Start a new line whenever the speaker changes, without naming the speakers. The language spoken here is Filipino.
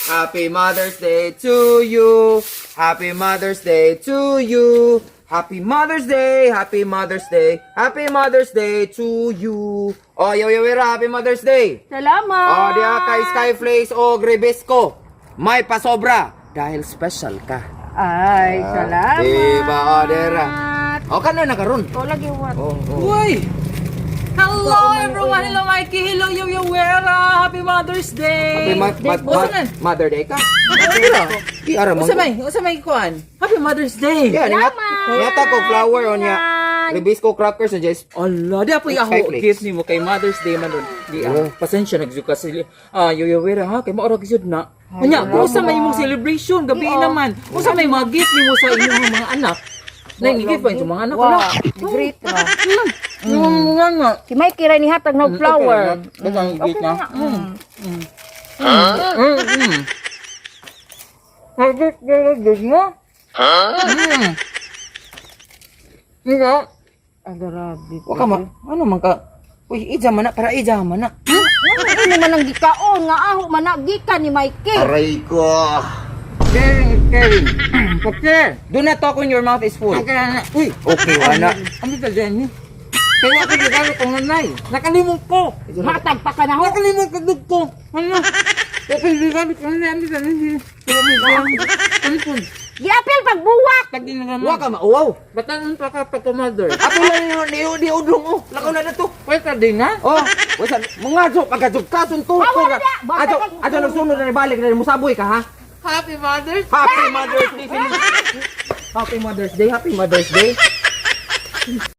Happy Mother's Day to you. Happy Mother's Day to you. Happy Mother's Day. Happy Mother's Day. Happy Mother's Day to you. Oh, Yawira, Happy Mother's Day.
Salamat!
Oh, diya kay Skyflakes o Grebesco. May pasobra dahil special ka.
Ay, salamat!
Diba, oh, dera. O, ka na nakaroon.
O, lagi what?
Oh, oh.
Uy! Hello everyone! Hello Mikey! Hello Yawira! Happy Mother's Day!
Mother Day ka? Di ara mo.
Usa may kuan. Happy Mother's Day!
Yan, yata ko flower on ya. Ribisco crackers na Jess.
Allah, di apoy ako
Skyflakes.
gift nimo kay Mother's Day man nun. Di pasensya nagsuka sila. Yawira ha kay maorag gyud na. Anya, usa may imong celebration gabi naman. Usa may mga gift nimo sa inyong mga anak. Nai-gift pa yung mga anak
Wow,
na.
great ba?
Nga.
Si Mikey rin ni hatag ng flower.
Ito ang gift na. Gift mo? Nga.
Agarabi.
Wa ka ano man ka? Uy, ija man na para ija man na.
Ano man ang gikaon nga aho man na gikan ni Mikey.
Aray ko. Kevin. Okay. Do not talk when your mouth is full.
Okay na.
Uy, okay wala.
Ano ka dyan eh? Kaya ako gagawin ko nanay. Nakalimot ko.
Matag pa ka na ho.
Nakalimot ko dug ko. Ano? Okay, gagawin ko nanay. Ano ka nanay? Ano po?
Giapil pagbuwak.
Tagin na naman.
Wa ka mauwaw.
Batan pa ka pagka-mother.
Ako lang ni udlong oh. Lakaw na to.
Pwede din ha?
Oh, wasa mga jo pagkajog ka tunto.
Wala na. Basta
Ato nagsunod na balik na musaboy ka ha.
Happy Mother's
Happy Mother's Day. Happy Mother's Day. Happy Mother's Day.